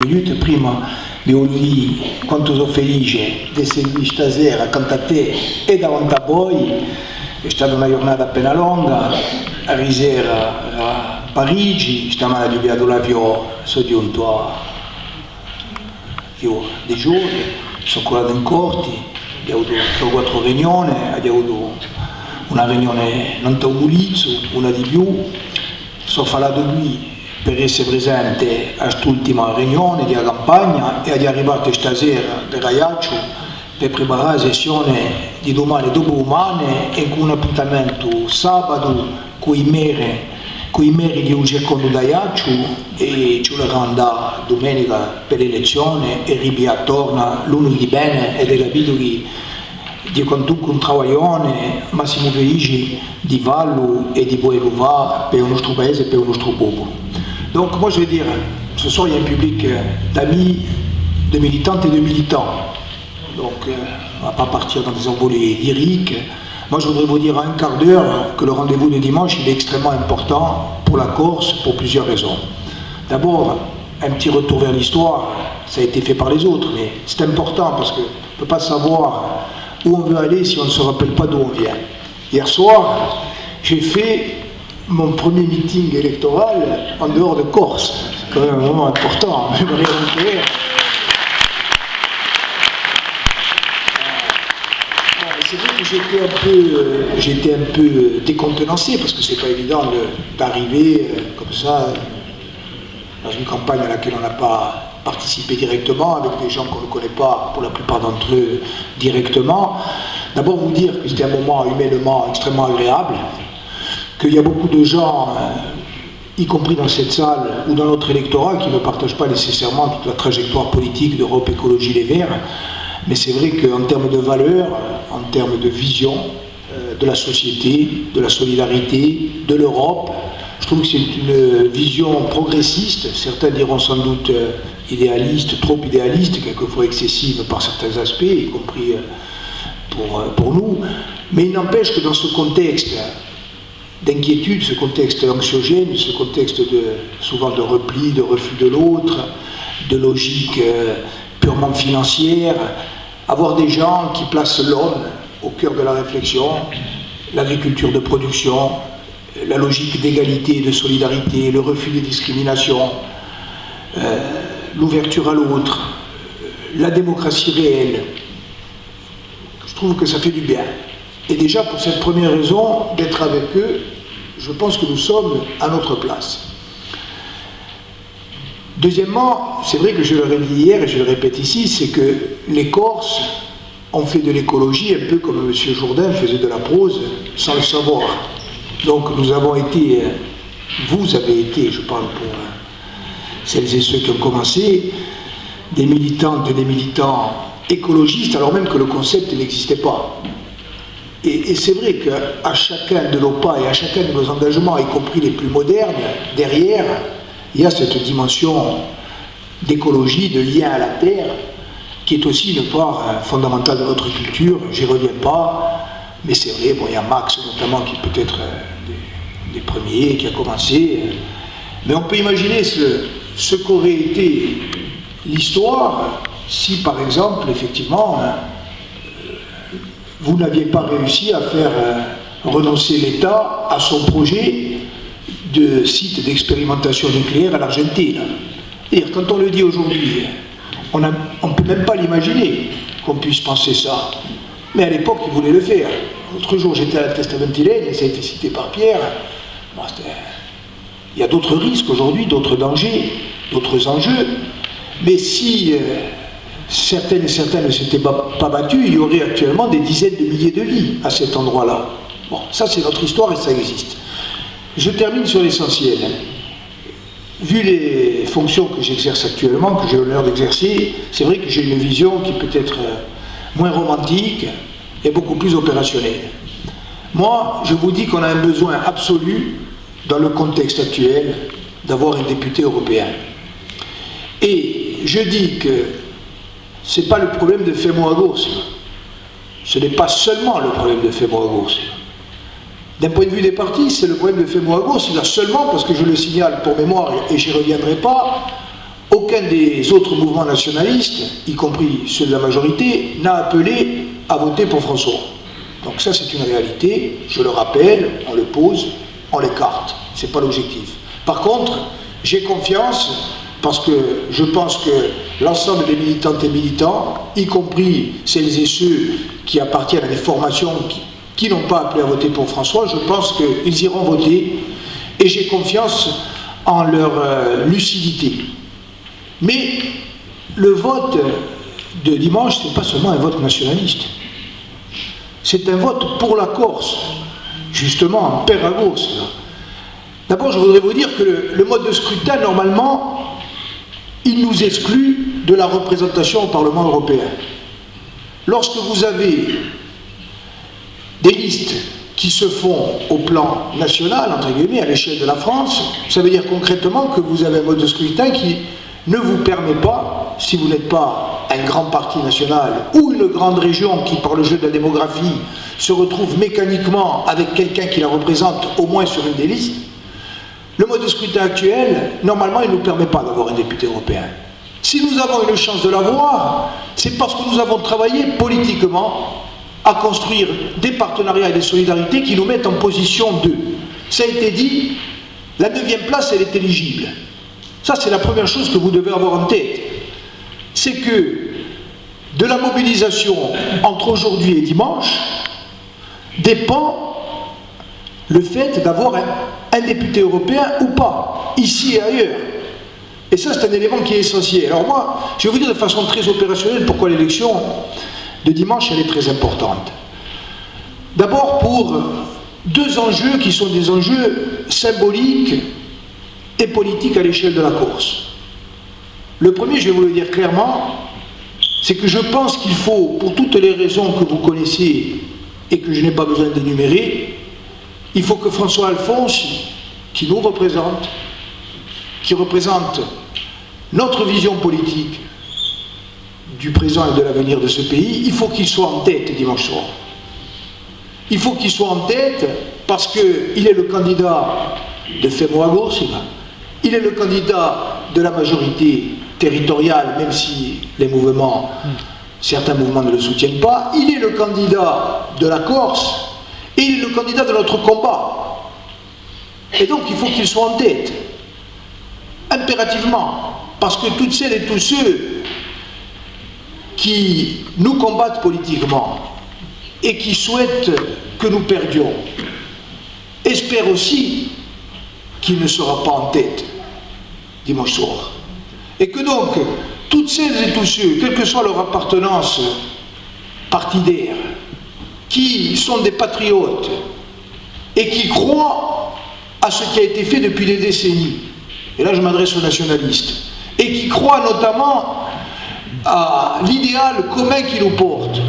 Minute prima di lui quanto sono felice di seguire stasera canto a te e davanti a voi. È stata una giornata appena lunga, a risera a Parigi, stamane ho viato l'avione, sono giunto a dei giorni, sono curato in corti, abbiamo avuto 4 riunioni, abbiamo avuto una riunione non taumulizzo, una di più, sono parlato qui per essere presente a quest'ultima riunione di campagna e di arrivare stasera per Ajaccio per preparare la sessione di domani e dopodomani e con un appuntamento sabato con i meri di un secondo d'Ajaccio e ci vorrà andare domenica per l'elezione e ripiare attorno l'uno di bene ed è capito che di quantunque un travaglione massimo felice di Vallo e di Boevova per il nostro paese e per il nostro popolo. Donc moi je vais dire, ce soir il y a un public d'amis, de militantes et de militants. Donc on ne va pas partir dans des envolées lyriques. Moi je voudrais vous dire en un quart d'heure que le rendez-vous de dimanche il est extrêmement important pour la Corse pour plusieurs raisons. D'abord, un petit retour vers l'histoire, ça a été fait par les autres, mais c'est important parce qu'on ne peut pas savoir où on veut aller si on ne se rappelle pas d'où on vient. Hier soir, j'ai fait mon premier meeting électoral en dehors de Corse. C'est quand même un moment important. C'est vrai que j'étais un peu décontenancé parce que c'est pas évident d'arriver comme ça dans une campagne à laquelle on n'a pas participé directement, avec des gens qu'on ne connaît pas, pour la plupart d'entre eux, directement. D'abord vous dire que c'était un moment humainement extrêmement agréable, qu'il y a beaucoup de gens, y compris dans cette salle ou dans notre électorat, qui ne partagent pas nécessairement toute la trajectoire politique d'Europe Écologie Les Verts, mais c'est vrai qu'en termes de valeurs, en termes de vision de la société, de la solidarité, de l'Europe, je trouve que c'est une vision progressiste, certains diront sans doute idéaliste, trop idéaliste, quelquefois excessive par certains aspects, y compris pour nous, mais il n'empêche que dans ce contexte d'inquiétude, ce contexte anxiogène, ce contexte souvent de repli, de refus de l'autre, de logique purement financière, avoir des gens qui placent l'homme au cœur de la réflexion, l'agriculture de production, la logique d'égalité et de solidarité, le refus des discriminations, l'ouverture à l'autre, la démocratie réelle. Je trouve que ça fait du bien. Et déjà, pour cette première raison, d'être avec eux, je pense que nous sommes à notre place. Deuxièmement, c'est vrai que je le dit hier et je le répète ici, c'est que les Corses ont fait de l'écologie un peu comme M. Jourdain faisait de la prose sans le savoir. Donc nous avons été, vous avez été, je parle pour celles et ceux qui ont commencé, des militantes et des militants écologistes alors même que le concept n'existait pas. Et c'est vrai qu'à chacun de nos pas et à chacun de nos engagements, y compris les plus modernes, derrière, il y a cette dimension d'écologie, de lien à la terre, qui est aussi une part fondamentale de notre culture. J'y reviens pas, mais c'est vrai, bon, il y a Max notamment qui peut être des premiers, qui a commencé. Mais on peut imaginer ce qu'aurait été l'histoire si, par exemple, effectivement, vous n'aviez pas réussi à faire renoncer l'État à son projet de site d'expérimentation nucléaire à l'Argentine. Et quand on le dit aujourd'hui, on ne peut même pas l'imaginer qu'on puisse penser ça. Mais à l'époque, ils voulaient le faire. L'autre jour, j'étais à la Testamentile, et ça a été cité par Pierre. Bon, il y a d'autres risques aujourd'hui, d'autres dangers, d'autres enjeux. Mais si certaines et certains ne s'étaient pas battus, il y aurait actuellement des dizaines de milliers de vies à cet endroit-là. Bon, ça c'est notre histoire et ça existe. Je termine sur l'essentiel. Vu les fonctions que j'exerce actuellement, que j'ai l'honneur d'exercer, c'est vrai que j'ai une vision qui peut être moins romantique et beaucoup plus opérationnelle. Moi, je vous dis qu'on a un besoin absolu, dans le contexte actuel, d'avoir un député européen. Et je dis que ce n'est pas le problème de Femo-Agos. Ce n'est pas seulement le problème de Femo-Agos. D'un point de vue des partis, c'est le problème de Femo-Agos, là seulement parce que je le signale pour mémoire et j'y reviendrai pas, aucun des autres mouvements nationalistes, y compris ceux de la majorité, n'a appelé à voter pour François. Donc ça, c'est une réalité, je le rappelle, on le pose, on l'écarte. Ce n'est pas l'objectif. Par contre, j'ai confiance, parce que je pense que l'ensemble des militantes et militants, y compris celles et ceux qui appartiennent à des formations qui n'ont pas appelé à voter pour François, je pense qu'ils iront voter, et j'ai confiance en leur lucidité. Mais le vote de dimanche, ce n'est pas seulement un vote nationaliste. C'est un vote pour la Corse, justement en Péragosse. D'abord, je voudrais vous dire que le mode de scrutin, normalement, il nous exclut de la représentation au Parlement européen. Lorsque vous avez des listes qui se font au plan national, entre guillemets, à l'échelle de la France, ça veut dire concrètement que vous avez un mode de scrutin qui ne vous permet pas, si vous n'êtes pas un grand parti national ou une grande région qui, par le jeu de la démographie, se retrouve mécaniquement avec quelqu'un qui la représente au moins sur une des listes, le mode de scrutin actuel, normalement, il ne nous permet pas d'avoir un député européen. Si nous avons une chance de l'avoir, c'est parce que nous avons travaillé politiquement à construire des partenariats et des solidarités qui nous mettent en position de. Ça a été dit, la 9e place, elle est éligible. Ça, c'est la première chose que vous devez avoir en tête. C'est que de la mobilisation entre aujourd'hui et dimanche dépend le fait d'avoir un député européen ou pas, ici et ailleurs. Et ça, c'est un élément qui est essentiel. Alors moi, je vais vous dire de façon très opérationnelle pourquoi l'élection de dimanche, elle est très importante. D'abord pour deux enjeux qui sont des enjeux symboliques et politiques à l'échelle de la Corse. Le premier, je vais vous le dire clairement, c'est que je pense qu'il faut, pour toutes les raisons que vous connaissez et que je n'ai pas besoin d'énumérer, il faut que François Alphonse, qui nous représente, qui représente notre vision politique du présent et de l'avenir de ce pays, il faut qu'il soit en tête dimanche soir. Il faut qu'il soit en tête parce qu'il est le candidat de Femoagos, il est le candidat de la majorité territoriale, même si les mouvements, certains mouvements ne le soutiennent pas, il est le candidat de la Corse et il est le candidat de notre combat. Et donc il faut qu'il soit en tête, impérativement, parce que toutes celles et tous ceux qui nous combattent politiquement et qui souhaitent que nous perdions espèrent aussi qu'il ne sera pas en tête dimanche soir. Et que donc, toutes celles et tous ceux, quelle que soit leur appartenance partidaire, qui sont des patriotes et qui croient à ce qui a été fait depuis des décennies, et là je m'adresse aux nationalistes, et qui croient notamment à l'idéal commun qui nous porte,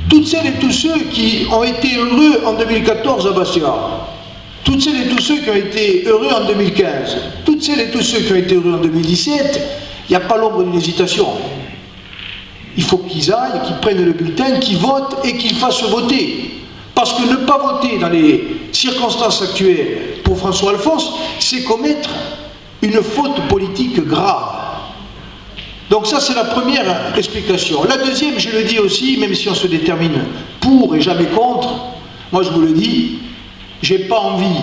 toutes celles et tous ceux qui ont été heureux en 2014 à Bastia, toutes celles et tous ceux qui ont été heureux en 2015, toutes celles et tous ceux qui ont été heureux en 2017, il n'y a pas l'ombre d'une hésitation. Il faut qu'ils aillent, qu'ils prennent le bulletin, qu'ils votent et qu'ils fassent voter. Parce que ne pas voter dans les circonstances actuelles pour François Alphonse, c'est commettre une faute politique grave. Donc ça, c'est la première explication. La deuxième, je le dis aussi, même si on se détermine pour et jamais contre, moi je vous le dis, j'ai pas envie,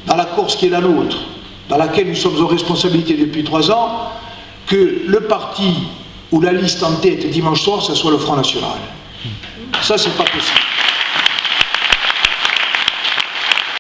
dans la Corse qui est la nôtre, dans laquelle nous sommes aux responsabilités depuis 3 ans, que le parti ou la liste en tête dimanche soir, ça soit le Front National. Ça, c'est pas possible.